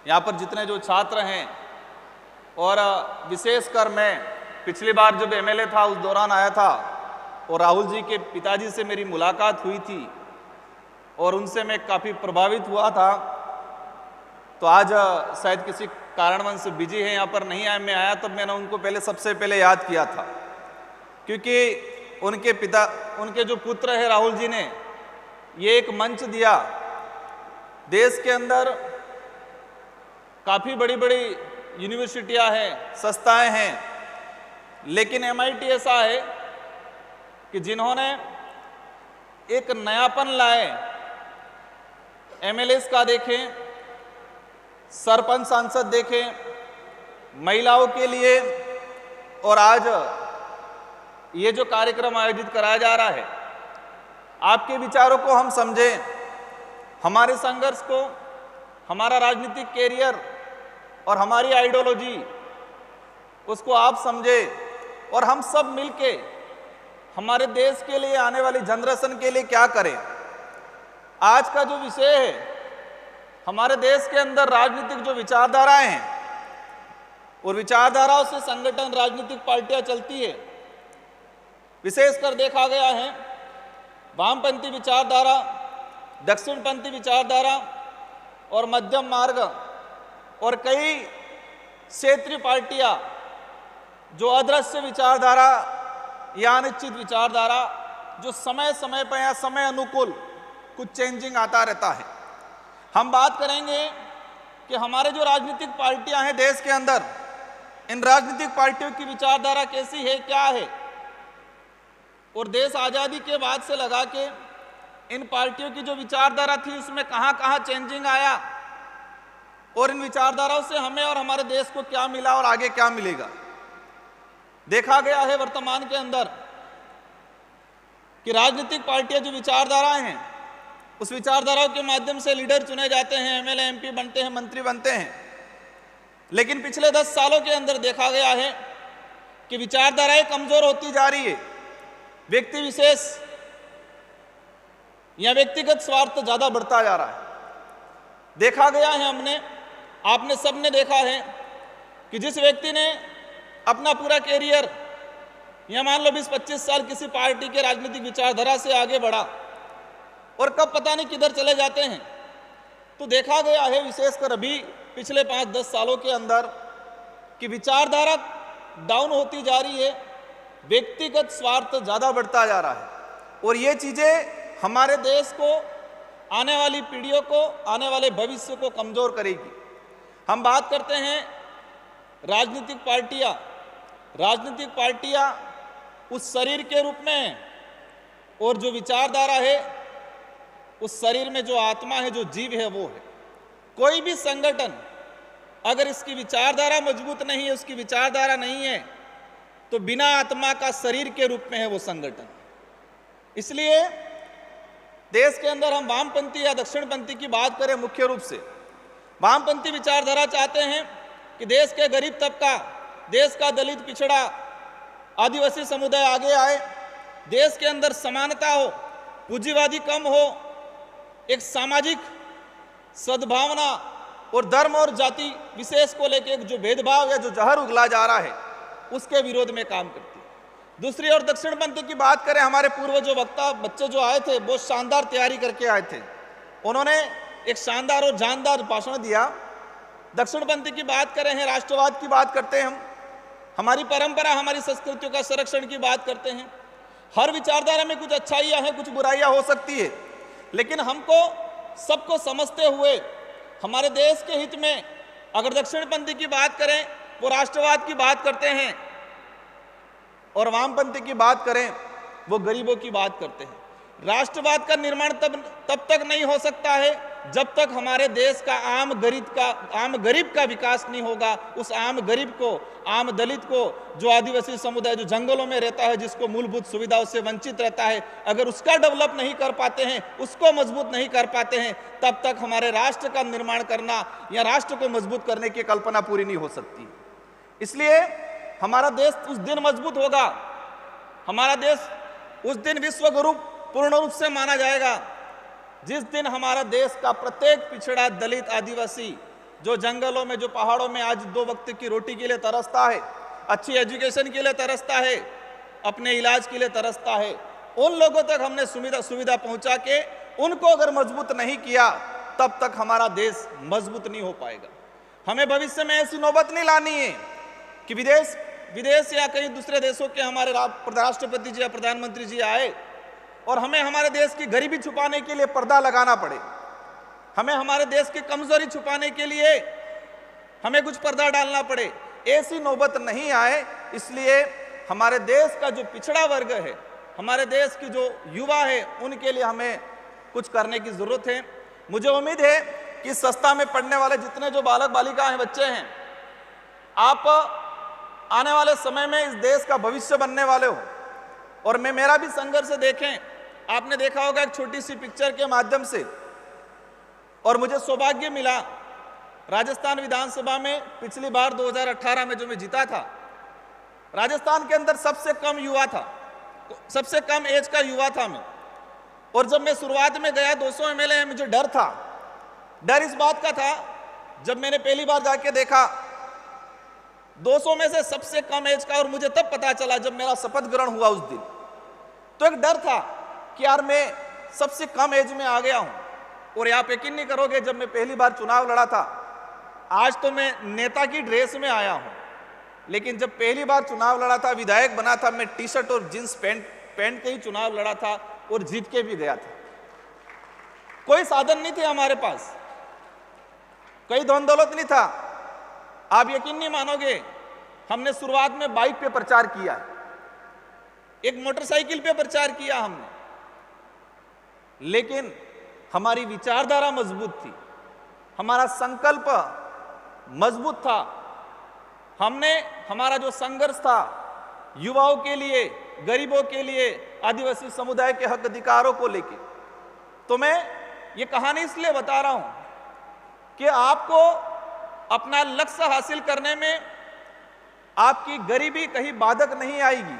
यहाँ पर जितने जो छात्र हैं, और विशेषकर मैं पिछली बार जब एमएलए था उस दौरान आया था और राहुल जी के पिताजी से मेरी मुलाकात हुई थी और उनसे मैं काफ़ी प्रभावित हुआ था। तो आज शायद किसी कारणवश बिजी है, यहाँ पर नहीं आया, मैं आया तब मैंने उनको सबसे पहले याद किया था, क्योंकि उनके जो पुत्र है राहुल जी ने ये एक मंच दिया। देश के अंदर काफ़ी बड़ी बड़ी यूनिवर्सिटियां हैं, संस्थाएं हैं, लेकिन एमआईटी ऐसा है कि जिन्होंने एक नयापन लाए, एमएलएस का देखें, सरपंच सांसद देखें, महिलाओं के लिए, और आज ये जो कार्यक्रम आयोजित कराया जा रहा है, आपके विचारों को हम समझें, हमारे संघर्ष को, हमारा राजनीतिक कैरियर और हमारी आइडियोलॉजी उसको आप समझें और हम सब मिलके हमारे देश के लिए, आने वाली जनरेशन के लिए क्या करें। आज का जो विषय है, हमारे देश के अंदर राजनीतिक जो विचारधाराएं हैं और विचारधाराओं से संगठन, राजनीतिक पार्टियां चलती है। विशेषकर देखा गया है वामपंथी विचारधारा, दक्षिणपंथी विचारधारा और मध्यम मार्ग और कई क्षेत्रीय पार्टियां जो अदृश्य विचारधारा या अनिश्चित विचारधारा, जो समय समय पर या समय अनुकूल कुछ चेंजिंग आता रहता है। हम बात करेंगे कि हमारे जो राजनीतिक पार्टियां हैं देश के अंदर, इन राजनीतिक पार्टियों की विचारधारा कैसी है, क्या है, और देश आज़ादी के बाद से लगा के इन पार्टियों की जो विचारधारा थी उसमें कहां कहां चेंजिंग आया और इन विचारधाराओं से हमें और हमारे देश को क्या मिला और आगे क्या मिलेगा। देखा गया है वर्तमान के अंदर कि राजनीतिक पार्टियां जो विचारधाराएं हैं, उस विचारधाराओं के माध्यम से लीडर चुने जाते हैं, एमएलए एमपी बनते हैं, मंत्री बनते हैं, लेकिन पिछले 10 सालों के अंदर देखा गया है कि विचारधाराएं कमजोर होती जा रही है। व्यक्ति विशेष या व्यक्तिगत स्वार्थ ज्यादा बढ़ता जा रहा है। देखा गया है, आपने सबने देखा है कि जिस व्यक्ति ने अपना पूरा कैरियर या मान लो 20-25 साल किसी पार्टी के राजनीतिक विचारधारा से आगे बढ़ा और कब पता नहीं किधर चले जाते हैं, तो देखा गया है विशेषकर अभी पिछले 5-10 सालों के अंदर कि विचारधारा डाउन होती जा रही है, व्यक्तिगत स्वार्थ ज्यादा बढ़ता जा रहा है और ये चीजें हमारे देश को, आने वाली पीढ़ियों को, आने वाले भविष्य को कमजोर करेगी। हम बात करते हैं राजनीतिक पार्टियां उस शरीर के रूप में हैं और जो विचारधारा है उस शरीर में जो आत्मा है, जो जीव है, वो है। कोई भी संगठन अगर इसकी विचारधारा मजबूत नहीं है, उसकी विचारधारा नहीं है, तो बिना आत्मा का शरीर के रूप में है वो संगठन। इसलिए देश के अंदर हम वामपंथी या दक्षिणपंथी की बात करें, मुख्य रूप से वामपंथी विचारधारा चाहते हैं कि देश के गरीब तबका, देश का दलित, पिछड़ा, आदिवासी समुदाय आगे आए, देश के अंदर समानता हो, पूंजीवादी कम हो, एक सामाजिक सद्भावना और धर्म और जाति विशेष को लेकर जो भेदभाव या जो जहर उगला जा रहा है उसके विरोध में काम करती है। दूसरी ओर दक्षिणपंथी की बात करें, हमारे पूर्व जो वक्ता बच्चे जो आए थे बहुत शानदार तैयारी करके आए थे, उन्होंने एक शानदार और जानदार भाषण दिया। दक्षिणपंथी की बात करें हैं, राष्ट्रवाद की बात करते हैं, हम हमारी परंपरा, हमारी संस्कृतियों का संरक्षण की बात करते हैं। हर विचारधारा में कुछ अच्छाइयां हैं, कुछ बुराइयां हो सकती है, लेकिन हमको सबको समझते हुए हमारे देश के हित में अगर दक्षिणपंथी की बात करें वो राष्ट्रवाद की बात करते हैं और वामपंथी की बात करें वो गरीबों की बात करते हैं। राष्ट्रवाद का निर्माण तब तक नहीं हो सकता है जब तक हमारे देश का आम गरीब का विकास नहीं होगा। उस आम गरीब को, आम दलित को, जो आदिवासी समुदाय जो जंगलों में रहता है, जिसको मूलभूत सुविधाओं से वंचित रहता है, अगर उसका डेवलप नहीं कर पाते हैं, उसको मजबूत नहीं कर पाते हैं, तब तक हमारे राष्ट्र का निर्माण करना या राष्ट्र को मजबूत करने की कल्पना पूरी नहीं हो सकती। इसलिए हमारा देश उस दिन मजबूत होगा, हमारा देश उस दिन विश्व गुरु पूर्ण रूप से माना जाएगा जिस दिन हमारा देश का प्रत्येक पिछड़ा, दलित, आदिवासी जो जंगलों में, जो पहाड़ों में आज 2 वक्त की रोटी के लिए तरसता है, अच्छी एजुकेशन के लिए तरसता है, अपने इलाज के लिए तरसता है, उन लोगों तक हमने सुविधा पहुंचा के उनको अगर मजबूत नहीं किया, तब तक हमारा देश मजबूत नहीं हो पाएगा। हमें भविष्य में ऐसी नौबत नहीं लानी है कि विदेश या कहीं दूसरे देशों के हमारे राष्ट्रपति जी या प्रधानमंत्री जी आए और हमें हमारे देश की गरीबी छुपाने के लिए पर्दा लगाना पड़े, हमें हमारे देश की कमजोरी छुपाने के लिए हमें कुछ पर्दा डालना पड़े। ऐसी नौबत नहीं आए, इसलिए हमारे देश का जो पिछड़ा वर्ग है, हमारे देश की जो युवा है, उनके लिए हमें कुछ करने की जरूरत है। मुझे उम्मीद है कि संस्था में पढ़ने वाले जितने जो बालक बालिका हैं, बच्चे हैं, आप आने वाले समय में इस देश का भविष्य बनने वाले हो। और मेरा भी संघर्ष देखें, आपने देखा होगा एक छोटी सी पिक्चर के माध्यम से, और मुझे सौभाग्य मिला राजस्थान विधानसभा में पिछली बार 2018 में जो मैं जीता था, राजस्थान के अंदर सबसे कम युवा था, सबसे कम एज का युवा था मैं। और जब मैं शुरुआत में गया 200 एमएलए है, मुझे डर था। डर इस बात का था, जब मैंने पहली बार जाके देखा 200 में से सबसे कम एज का, और मुझे तब पता चला जब मेरा शपथ ग्रहण हुआ उस दिन, तो एक डर था कि यार मैं सबसे कम एज में आ गया हूं। और आप यकीन नहीं करोगे, जब मैं पहली बार चुनाव लड़ा था, आज तो मैं नेता की ड्रेस में आया हूं, लेकिन जब पहली बार चुनाव लड़ा था, विधायक बना था, मैं टी शर्ट और जींस पैंट के ही चुनाव लड़ा था और जीत के भी गया था। कोई साधन नहीं थे हमारे पास, कोई धन दौलत नहीं था। आप यकीन नहीं मानोगे, हमने शुरुआत में बाइक पे प्रचार किया, एक मोटरसाइकिल पे प्रचार किया हमने, लेकिन हमारी विचारधारा मजबूत थी, हमारा संकल्प मजबूत था। हमने हमारा जो संघर्ष था युवाओं के लिए, गरीबों के लिए, आदिवासी समुदाय के हक अधिकारों को लेकर, तो मैं ये कहानी इसलिए बता रहा हूं कि आपको अपना लक्ष्य हासिल करने में आपकी गरीबी कहीं बाधक नहीं आएगी।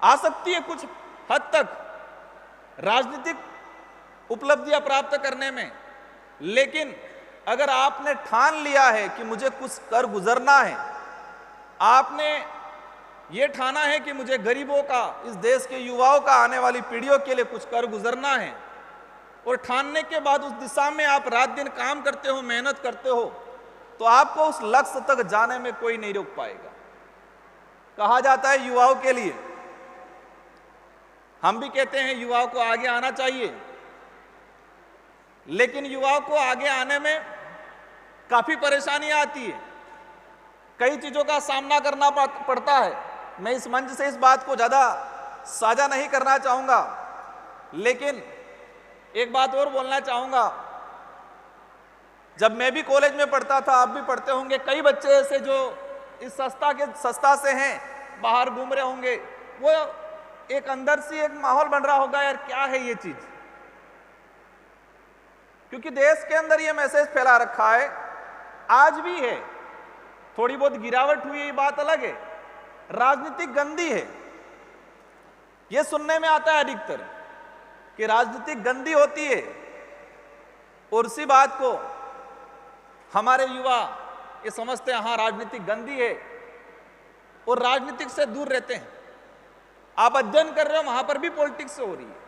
आ सकती है कुछ हद तक राजनीतिक उपलब्धियां प्राप्त करने में, लेकिन अगर आपने ठान लिया है कि मुझे कुछ कर गुजरना है, आपने ये ठाना है कि मुझे गरीबों का, इस देश के युवाओं का, आने वाली पीढ़ियों के लिए कुछ कर गुजरना है, और ठानने के बाद उस दिशा में आप रात दिन काम करते हो, मेहनत करते हो, तो आपको उस लक्ष्य तक जाने में कोई नहीं रोक पाएगा। कहा जाता है युवाओं के लिए, हम भी कहते हैं युवाओं को आगे आना चाहिए, लेकिन युवाओं को आगे आने में काफी परेशानियां आती है, कई चीजों का सामना करना पड़ता है। मैं इस मंच से इस बात को ज्यादा साझा नहीं करना चाहूंगा, लेकिन एक बात और बोलना चाहूंगा। जब मैं भी कॉलेज में पढ़ता था, आप भी पढ़ते होंगे, कई बच्चे ऐसे जो इस संस्था से हैं, बाहर घूम रहे होंगे, वो एक अंदर से एक माहौल बन रहा होगा, यार क्या है ये चीज, क्योंकि देश के अंदर ये मैसेज फैला रखा है, आज भी है, थोड़ी बहुत गिरावट हुई है, ये बात अलग है, राजनीतिक गंदी है। ये सुनने में आता है अधिकतर कि राजनीतिक गंदी होती है, और उसी बात को हमारे युवा ये समझते हैं, हाँ राजनीतिक गंदी है, और राजनीतिक से दूर रहते हैं। आप अध्ययन कर रहे हो, वहां पर भी पॉलिटिक्स हो रही है।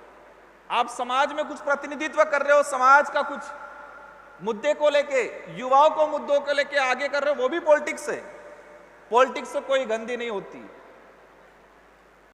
आप समाज में कुछ प्रतिनिधित्व कर रहे हो, समाज का कुछ मुद्दे को लेके, युवाओं को मुद्दों को लेके आगे कर रहे हो, वो भी पॉलिटिक्स है। पॉलिटिक्स से कोई गंदी नहीं होती।